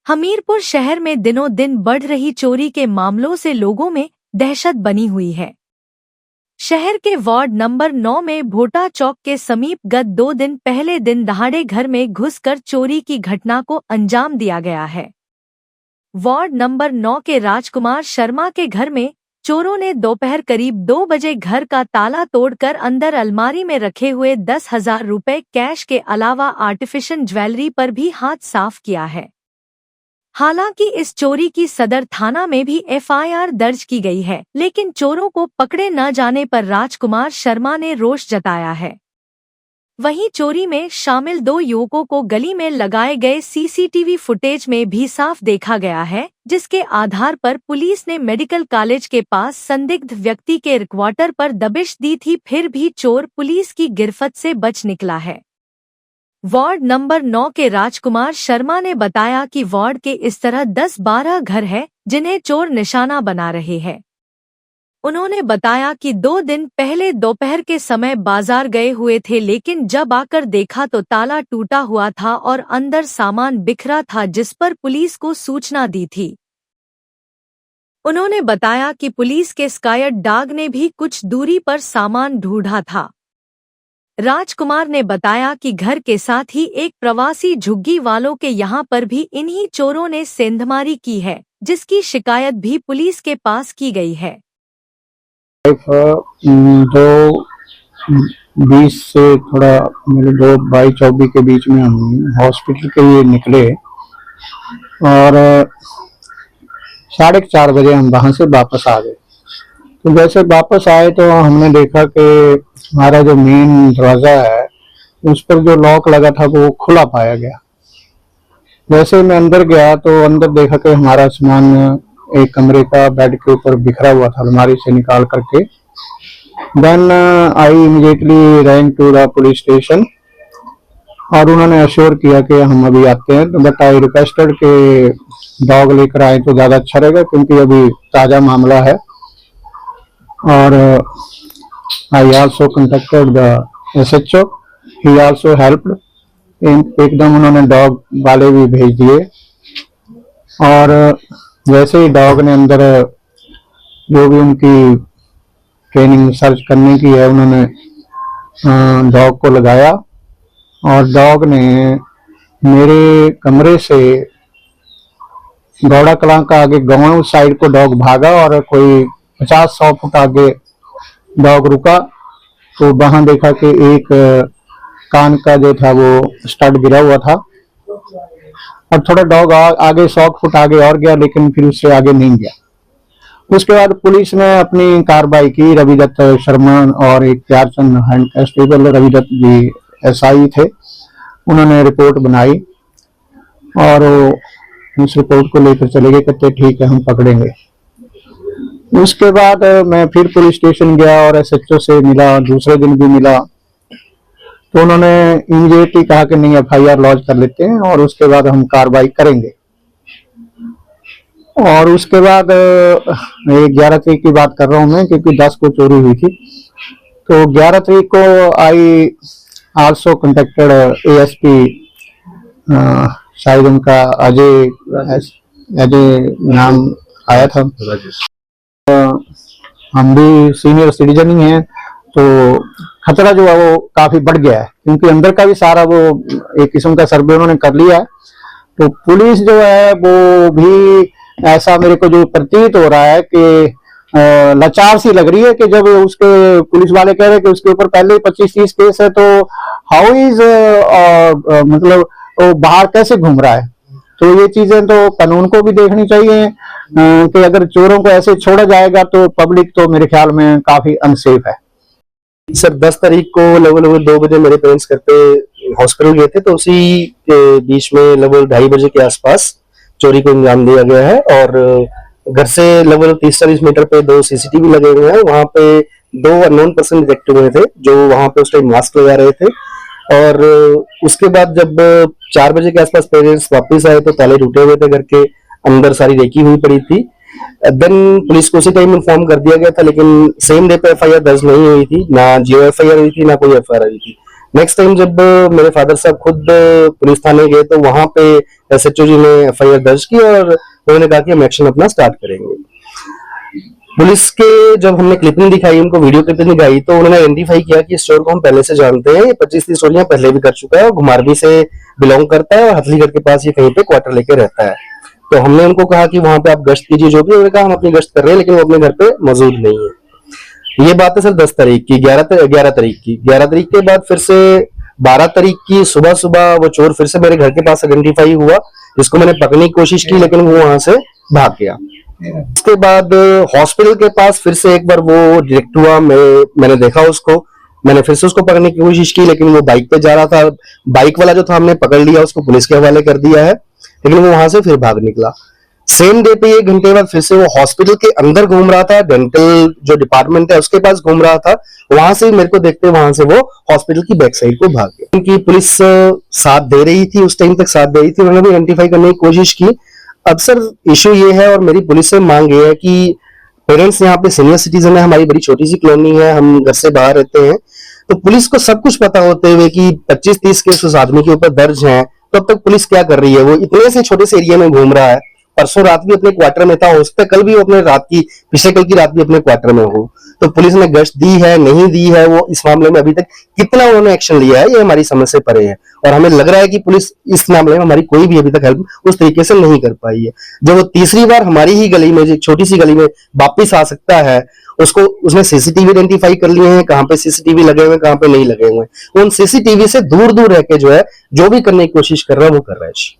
हमीरपुर शहर में दिनों दिन बढ़ रही चोरी के मामलों से लोगों में दहशत बनी हुई है। शहर के वार्ड नंबर 9 में भोटा चौक के समीप गत 2 दिन पहले दिन दहाड़े घर में घुसकर चोरी की घटना को अंजाम दिया गया है। वार्ड नंबर 9 के राजकुमार शर्मा के घर में चोरों ने दोपहर करीब 2 बजे घर का ताला तोड़कर अंदर अलमारी में रखे हुए 10,000 रुपए कैश के अलावा आर्टिफिशियल ज्वेलरी पर भी हाथ साफ किया है। हालांकि इस चोरी की सदर थाना में भी एफआईआर दर्ज की गई है, लेकिन चोरों को पकड़े न जाने पर राजकुमार शर्मा ने रोष जताया है। वहीं चोरी में शामिल 2 युवकों को गली में लगाए गए सीसीटीवी फुटेज में भी साफ देखा गया है, जिसके आधार पर पुलिस ने मेडिकल कॉलेज के पास संदिग्ध व्यक्ति के रिक्वार्टर पर दबिश दी थी, फिर भी चोर पुलिस की गिरफ्त से बच निकला है। वार्ड नंबर 9 के राजकुमार शर्मा ने बताया कि वार्ड के इस तरह 10-12 घर हैं जिन्हें चोर निशाना बना रहे हैं। उन्होंने बताया कि 2 दिन पहले दोपहर के समय बाजार गए हुए थे, लेकिन जब आकर देखा तो ताला टूटा हुआ था और अंदर सामान बिखरा था, जिस पर पुलिस को सूचना दी थी। उन्होंने बताया कि पुलिस के स्कायड डॉग ने भी कुछ दूरी पर सामान ढूंढा था। राजकुमार ने बताया कि घर के साथ ही एक प्रवासी झुग्गी वालों के यहाँ पर भी इन्हीं चोरों ने सेंधमारी की है, जिसकी शिकायत भी पुलिस के पास की गई है। 2:20 से थोड़ा 2:22-24 के बीच में हम हॉस्पिटल के लिए निकले और 4:30 बजे हम वहां से वापस आ गए। तो जैसे वापस आए तो हमने देखा कि हमारा जो मेन दरवाजा है उस पर जो लॉक लगा था वो खुला पाया गया। जैसे मैं अंदर गया तो अंदर देखा कि हमारा सामान एक कमरे का बेड के ऊपर बिखरा हुआ था, अलमारी से निकाल करके। Then I immediately ran to the police station और उन्होंने अश्योर किया कि हम अभी आते हैं। तो बट आई रिक्वेस्टेड कि डॉग लेकर आए तो ज्यादा अच्छा रहेगा, क्योंकि अभी ताजा मामला है। और I also contacted the SHO, he also helped, एकदम उन्होंने डॉग वाले भी भेज दिए। और जैसे ही डॉग ने अंदर जो भी उनकी ट्रेनिंग सर्च करने की है उन्होंने डॉग को लगाया और डॉग ने मेरे कमरे से गौड़ा कलां का आगे गांव साइड को डॉग भागा और कोई 50-100 फुट आगे डॉग रुका तो वहां देखा कि एक कान का जो था वो स्टड गिरा हुआ था और थोड़ा डॉग आगे 100 फुट आगे और गया, लेकिन फिर उससे आगे नहीं गया। उसके बाद पुलिस ने अपनी कार्रवाई की। रविदत्त शर्मा और एक प्यारचंद हैंड कांस्टेबल, रविदत्त जी SI थे, उन्होंने रिपोर्ट बनाई और उस रिपोर्ट को लेकर चले गए, कहते ठीक है हम पकड़ेंगे। उसके बाद मैं फिर पुलिस स्टेशन गया और SHO से मिला, दूसरे दिन भी मिला। तो उन्होंने इमीडिएटली कहा कि नहीं FIR लॉन्च कर लेते हैं और उसके बाद हम कार्रवाई करेंगे। और उसके बाद 11 तारीख की बात कर रहा हूं मैं, क्योंकि 10 को चोरी हुई थी। तो 11 तारीख को आई आल्सो कॉन्टेक्टेड ASP, शायद उनका अजय नाम आया था। हम भी सीनियर सिटीजन ही हैं, तो खतरा जो है वो काफी बढ़ गया है, क्योंकि अंदर का भी सारा वो एक किस्म का सर्वे उन्होंने कर लिया है। तो पुलिस जो है वो भी ऐसा मेरे को जो प्रतीत हो रहा है कि लाचार सी लग रही है कि जब उसके पुलिस वाले कह रहे हैं कि उसके ऊपर पहले ही 25-30 केस है, तो हाउ इज मतलब वो बाहर कैसे घूम रहा है। तो ये चीजें तो कानून को भी देखनी चाहिए कि अगर चोरों को ऐसे छोड़ा जाएगा तो पब्लिक तो मेरे ख्याल में काफी अनसेफ है। सर 10 तारीख को लगभग 2 बजे मेरे पेरेंट्स घर पे हॉस्पिटल गए थे, तो उसी के बीच में लगभग 2:30 बजे के आसपास चोरी को अंजाम दिया गया है। और घर से लगभग 30-40 मीटर पे 2 CCTV लगे हुए हैं। वहां पे 2 अननोन पर्सन डिटेक्ट हुए थे जो वहां पे उस टाइम मास्क लगा रहे थे। और उसके बाद जब 4 बजे के आसपास पेरेंट्स वापस आए तो ताले टूटे हुए थे, घर के अंदर सारी रेकी हुई पड़ी थी। देन पुलिस को उसी टाइम इन्फॉर्म कर दिया गया था, लेकिन सेम डे पे FIR दर्ज नहीं हुई थी, ना GO FIR हुई थी, ना कोई FIR हुई थी, नेक्स्ट टाइम जब मेरे फादर साहब खुद पुलिस थाने गए तो वहां पे एसएचओ जी ने एफआईआर दर्ज की और उन्होंने कहा कि हम एक्शन अपना स्टार्ट करेंगे। पुलिस के जब हमने क्लिपिंग दिखाई, उनको वीडियो क्लिपिंग दिखाई, तो उन्होंने आइडेंटिफाई किया कि इस चोर को हम पहले से जानते हैं, 25-30 चोरियां पहले भी कर चुका है और घुमारवी से बिलोंग करता है और हथलीगढ़ के पास ये कहीं पे क्वार्टर लेके रहता है। तो हमने उनको कहा कि वहां पे आप गश्त कीजिए, जो भी, उन्होंने कहा हम अपनी गश्त कर रहे हैं, लेकिन वो अपने घर पे मौजूद नहीं है। ये बात है सर 10 तारीख की। 11 तारीख की 11 तारीख के बाद फिर से 12 तारीख की सुबह सुबह वो चोर फिर से मेरे घर के पास आइडेंटिफाई हुआ, जिसको मैंने पकड़ने की कोशिश की, लेकिन वो वहां से भाग गया। उसके बाद हॉस्पिटल के पास फिर से एक बार वो डिटेक्ट हुआ, मैंने देखा उसको, मैंने फिर से उसको पकड़ने की कोशिश की, लेकिन वो बाइक पे जा रहा था। बाइक वाला जो था हमने पकड़ लिया, उसको पुलिस के हवाले कर दिया है, लेकिन वो वहां से फिर भाग निकला। सेम डे पे 1 घंटे बाद फिर से वो हॉस्पिटल के अंदर घूम रहा था, डेंटल जो डिपार्टमेंट है उसके पास घूम रहा था, वहां से मेरे को देखते वहां से वो हॉस्पिटल की बैक साइड को भाग गया। क्योंकि पुलिस साथ दे रही थी, उस टाइम तक साथ दे रही थी, उन्होंने भी आइडेंटिफाई करने की कोशिश की। अब सर इश्यू ये है और मेरी पुलिस से मांग ये है कि पेरेंट्स यहाँ पे सीनियर सिटीजन है, हमारी बड़ी छोटी सी कॉलोनी है, हम घर से बाहर रहते हैं, तो पुलिस को सब कुछ पता होते हुए कि 25-30 केस उस आदमी के ऊपर दर्ज हैं, तो अब तक पुलिस क्या कर रही है? वो इतने से छोटे से एरिया में घूम रहा है, परसों रात भी अपने क्वार्टर में था, हो सकता है कल भी वो अपने पिछले कल की रात भी अपने क्वार्टर में हो। तो पुलिस ने गश्त दी है नहीं दी है, वो इस मामले में अभी तक कितना उन्होंने एक्शन लिया है, ये हमारी समझ से परे है। और हमें लग रहा है कि पुलिस इस मामले में हमारी कोई भी अभी तक हेल्प उस तरीके से नहीं कर पाई है। जब वो तीसरी बार हमारी ही गली में, छोटी सी गली में वापिस आ सकता है, उसने सीसीटीवी आइडेंटिफाई कर लिए हैं, कहाँ पे सीसीटीवी लगे हुए, कहाँ पे नहीं लगे हुए। उन सीसीटीवी से दूर दूर रह के जो है, जो भी करने की कोशिश कर रहा है वो कर रहा है।